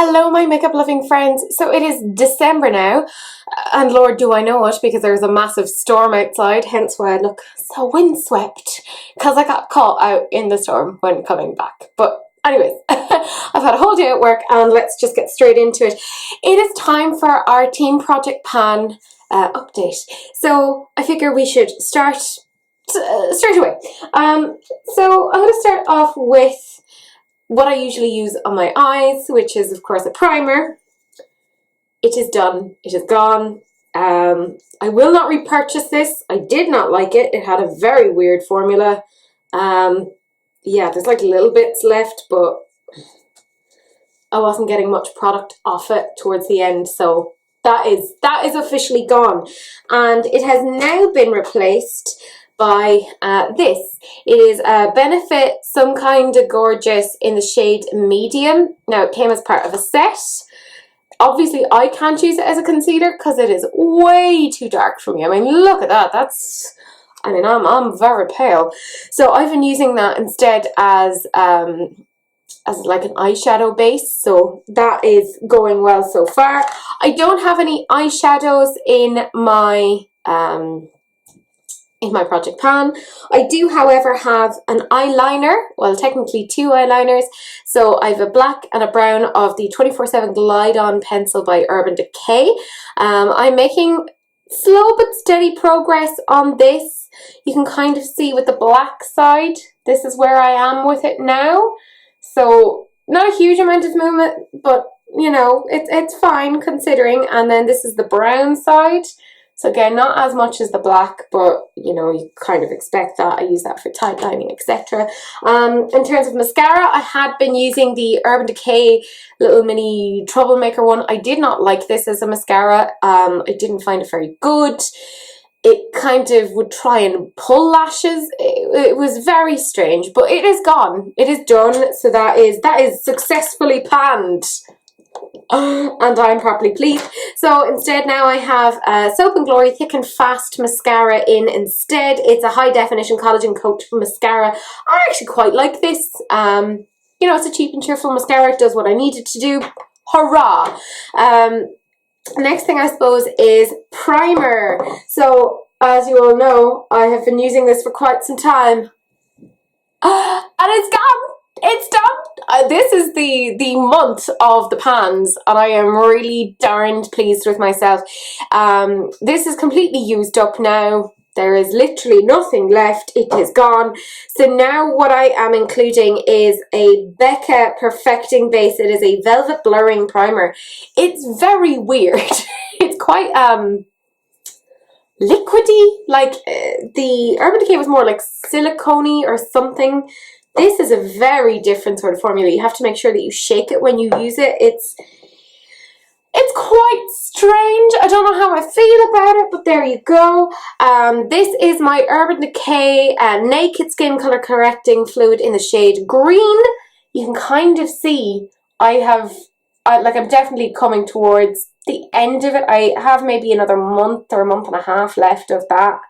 Hello, my makeup loving friends. So it is December now, and Lord, do I know it because there's a massive storm outside, hence why I look so windswept because I got caught out in the storm when coming back. But, anyways, I've had a whole day at work, and let's just get straight into it. It is time for our Team Project Pan update. So I figure we should start straight away. So I'm going to start off with what I usually use on my eyes, which is of course a primer. It is done. It is gone. I will not repurchase this. I did not like it. It had a very weird formula. Yeah, there's like little bits left, but I wasn't getting much product off it towards the end, so that is officially gone. And it has now been replaced by this. It is Benefit Some Kinda Gorgeous in the shade Medium. Now, it came as part of a set. Obviously, I can't use it as a concealer because it is way too dark for me. I mean, look at that. I'm very pale. So I've been using that instead as like an eyeshadow base, so that is going well so far. I don't have any eyeshadows in my Project Pan. I do, however, have an eyeliner, well, technically two eyeliners. So I have a black and a brown of the 24/7 Glide On pencil by Urban Decay. I'm making slow but steady progress on this. You can kind of see with the black side, this is where I am with it now. So not a huge amount of movement, but you know, it's fine considering. And then this is the brown side. So again, not as much as the black, but you know, you kind of expect that. I use that for tight lining, etc. In terms of mascara, I had been using the Urban Decay little mini troublemaker one. I did not like this as a mascara. I didn't find it very good. It kind of would try and pull lashes. It was very strange, but it is gone. It is done. So that is successfully panned. And I'm properly pleased. So instead now I have Soap and Glory Thick and Fast mascara in instead. It's a high definition collagen coat mascara. I actually quite like this. You know, it's a cheap and cheerful mascara. It does what I need it to do. Hurrah! Next thing I suppose is primer. So as you all know, I have been using this for quite some time. And it's gone! It's done! This is the month of the pans, and I am really darned pleased with myself. This is completely used up now. There is literally nothing left. It is gone. So now what I am including is a Becca Perfecting Base. It is a Velvet Blurring Primer. It's very weird. It's quite liquidy. Like the Urban Decay was more like silicone-y or something. This is a very different sort of formula. You have to make sure that you shake it when you use it. It's quite strange. I don't know how I feel about it, but there you go. This is my Urban Decay Naked Skin Color Correcting Fluid in the shade Green. You can kind of see I'm definitely coming towards the end of it. I have maybe another month or a month and a half left of that.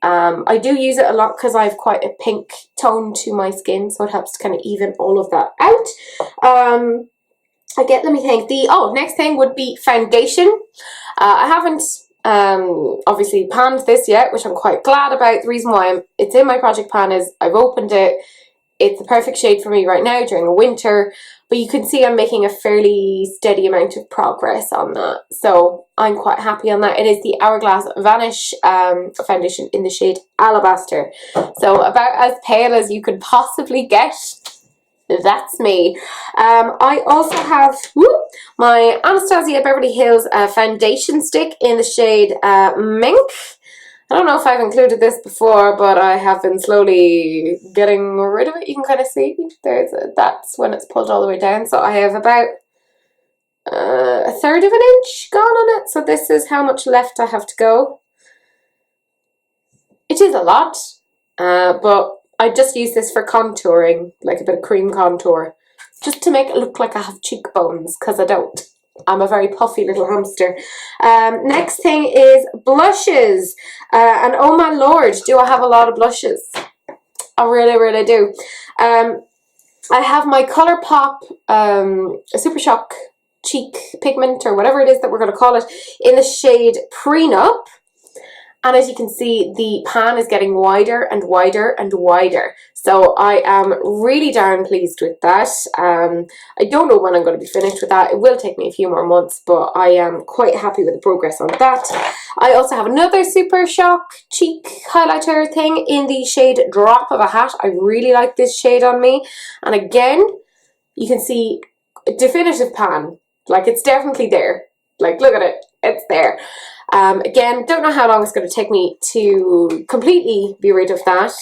I do use it a lot because I have quite a pink tone to my skin, so it helps to kind of even all of that out. Let me think. Next thing would be foundation. I haven't obviously panned this yet, which I'm quite glad about. The reason why it's in my Project Pan is I've opened it. It's the perfect shade for me right now during the winter, but you can see I'm making a fairly steady amount of progress on that. So I'm quite happy on that. It is the Hourglass Vanish foundation in the shade Alabaster. So about as pale as you could possibly get. That's me. I also have my Anastasia Beverly Hills foundation stick in the shade Mink. I don't know if I've included this before, but I have been slowly getting rid of it. You can kind of see that's when it's pulled all the way down. So I have about a third of an inch gone on it. So this is how much left I have to go. It is a lot, but I just use this for contouring, like a bit of cream contour, just to make it look like I have cheekbones, because I don't. I'm a very puffy little hamster. Next thing is blushes. And oh my lord, do I have a lot of blushes. I really, really do. I have my ColourPop Super Shock Cheek Pigment, or whatever it is that we're going to call it, in the shade Prenup. And as you can see, the pan is getting wider and wider and wider. So I am really darn pleased with that. I don't know when I'm going to be finished with that. It will take me a few more months, but I am quite happy with the progress on that. I also have another Super Shock cheek highlighter thing in the shade Drop of a Hat. I really like this shade on me. And again, you can see definitive pan. Like, it's definitely there. Like, look at it. It's there. Again, don't know how long it's going to take me to completely be rid of that.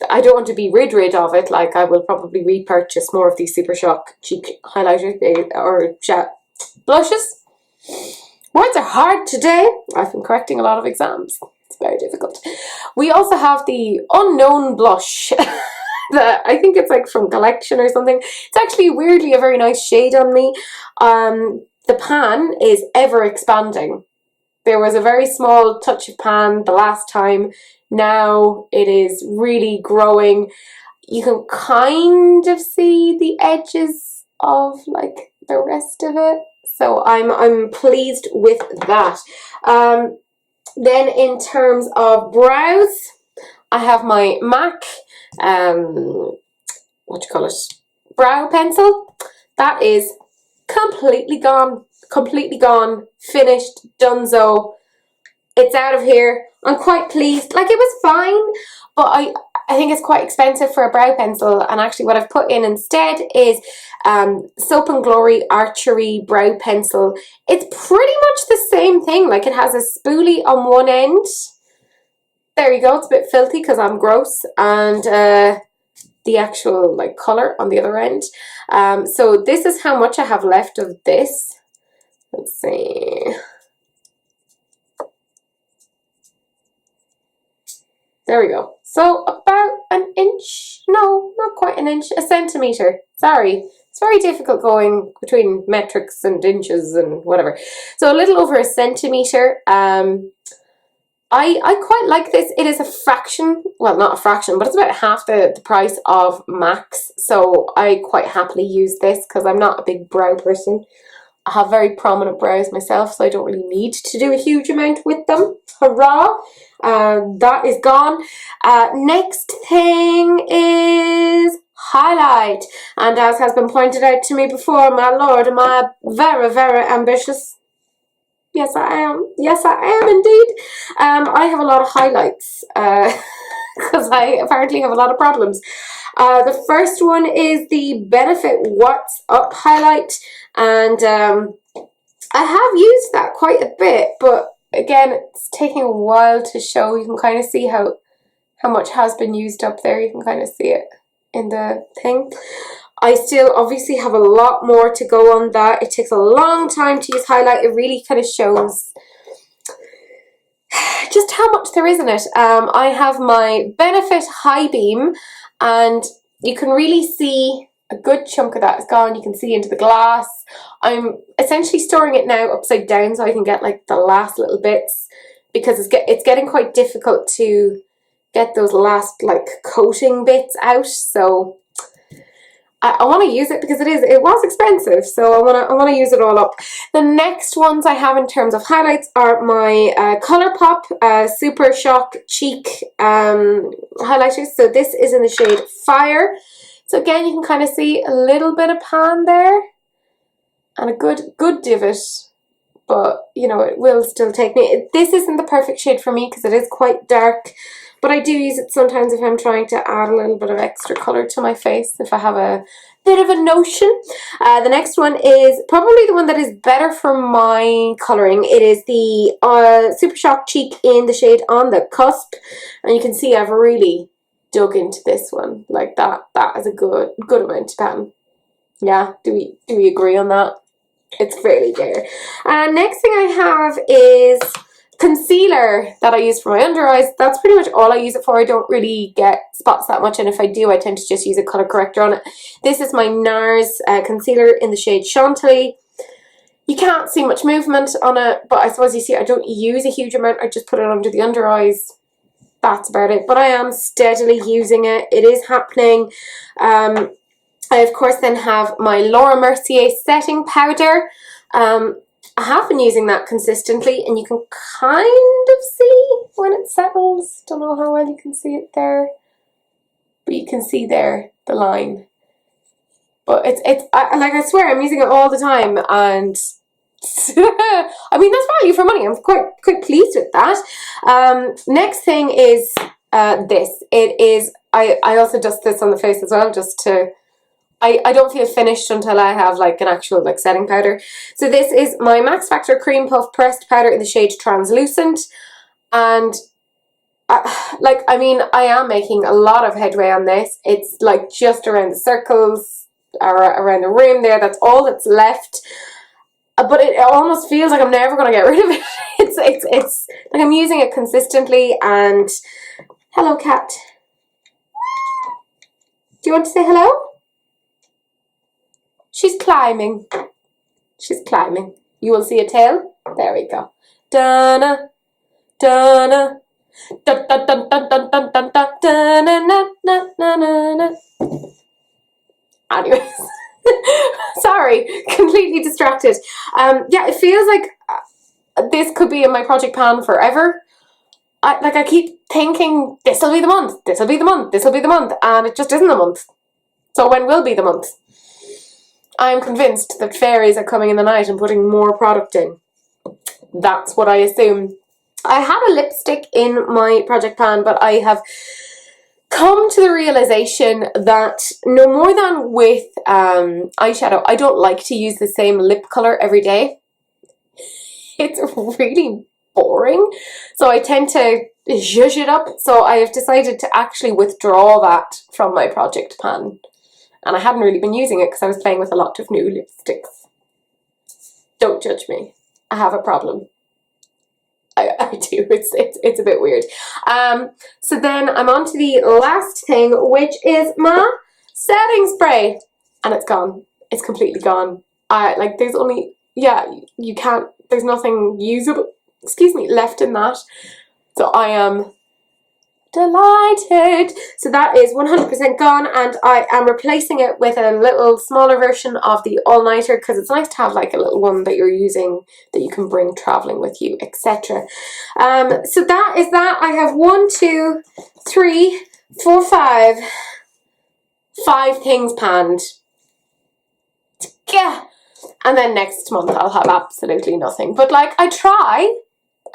I don't want to be rid of it. Like, I will probably repurchase more of these Super Shock cheek highlighters or blushes. Words are hard today. I've been correcting a lot of exams. It's very difficult. We also have the Unknown blush. That I think it's like from Collection or something. It's actually weirdly a very nice shade on me. The pan is ever expanding. There was a very small touch of pan the last time. Now it is really growing. You can kind of see the edges of like the rest of it. So I'm pleased with that. Then in terms of brows, I have my MAC brow pencil. That is completely gone, finished, donezo. It's out of here. I'm quite pleased. Like, it was fine, but I think it's quite expensive for a brow pencil, and actually what I've put in instead is Soap and Glory Archery brow pencil. It's pretty much the same thing. Like, it has a spoolie on one end. There you go. It's a bit filthy because I'm gross, and the actual like color on the other end. So this is how much I have left of this. Let's see. There we go. So about an inch, no, not quite an inch, a centimeter. Sorry. It's very difficult going between metrics and inches and whatever. So a little over a centimeter. I quite like this. It is a fraction, well, not a fraction, but it's about half the price of MAC's. So I quite happily use this because I'm not a big brow person. I have very prominent brows myself, so I don't really need to do a huge amount with them. Hurrah! That is gone. Next thing is highlight. And as has been pointed out to me before, my lord, am I very, very ambitious? Yes, I am. Yes, I am indeed. I have a lot of highlights because I apparently have a lot of problems. The first one is the Benefit What's Up highlight, and I have used that quite a bit, but again, it's taking a while to show. You can kind of see how much has been used up there. You can kind of see it in the thing. I still obviously have a lot more to go on that. It takes a long time to use highlight. It really kind of shows just how much there is in it. I have my Benefit High Beam, and you can really see a good chunk of that is gone. You can see into the glass. I'm essentially storing it now upside down so I can get like the last little bits, because it's getting quite difficult to get those last like coating bits out. So I want to use it because it was expensive, so I want to use it all up. The next ones I have in terms of highlights are my ColourPop Super Shock Cheek highlighters. So this is in the shade Fire. So again, you can kind of see a little bit of pan there and a good divot, but you know, it will still take me. This isn't the perfect shade for me because it is quite dark. But I do use it sometimes if I'm trying to add a little bit of extra colour to my face, if I have a bit of a notion. The next one is probably the one that is better for my colouring. It is the Super Shock Cheek in the shade On the Cusp. And you can see I've really dug into this one. Like that is a good amount of pan. Yeah, do we agree on that? It's fairly there. Next thing I have is concealer that I use for my under eyes. That's pretty much all I use it for. I don't really get spots that much, and if I do, I tend to just use a colour corrector on it. This is my NARS concealer in the shade Chantilly. You can't see much movement on it, but I suppose you see I don't use a huge amount. I just put it under the under eyes. that's about it. But I am steadily using it. It is happening. I of course then have my Laura Mercier setting powder. I have been using that consistently, and you can kind of see when it settles. Don't know how well you can see it there, but you can see there the line. But I swear I'm using it all the time, and I mean, that's value for money. I'm quite pleased with that. Next thing is this. It is, I also dust this on the face as well, just to, I don't feel finished until I have like an actual like setting powder. So this is my Max Factor Cream Puff Pressed Powder in the shade Translucent. And I mean, I am making a lot of headway on this. It's like just around the circles, or around the rim there. That's all that's left. But it almost feels like I'm never going to get rid of it. It's like I'm using it consistently. And hello, cat. Do you want to say hello? She's climbing. She's climbing. You will see a tail. There we go. Dun-na, dun-na, dun dun dun dun dun dun dun dun dun na na na na na. Anyways, sorry, completely distracted. Yeah, it feels like this could be in my project pan forever. I keep thinking this will be the month, this will be the month, this will be the month, and it just isn't the month. So when will be the month? I am convinced that fairies are coming in the night and putting more product in. That's what I assume. I had a lipstick in my project pan, but I have come to the realization that no more than with eyeshadow, I don't like to use the same lip color every day. It's really boring. So I tend to zhuzh it up. So I have decided to actually withdraw that from my project pan. And I hadn't really been using it because I was playing with a lot of new lipsticks. Don't judge me. I have a problem. I do. It's a bit weird. So then I'm on to the last thing, which is my setting spray. And it's gone. It's completely gone. Like there's only, yeah, you can't, there's nothing usable, excuse me, left in that. So I am delighted. So that is 100% gone, and I am replacing it with a little smaller version of the all-nighter because it's nice to have like a little one that you're using that you can bring traveling with you, etc. So that is that. I have 1, 2, 3, 4, 5 things panned. Yeah. And then next month I'll have absolutely nothing. But like I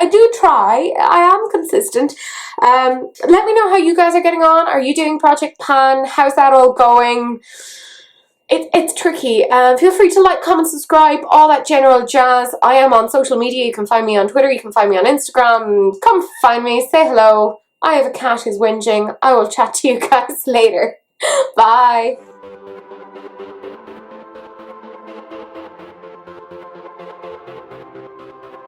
do try. I am consistent. Let me know how you guys are getting on. Are you doing Project Pan? How's that all going? It's tricky. Feel free to like, comment, subscribe, all that general jazz. I am on social media. You can find me on Twitter. You can find me on Instagram. Come find me. Say hello. I have a cat who's whinging. I will chat to you guys later. Bye.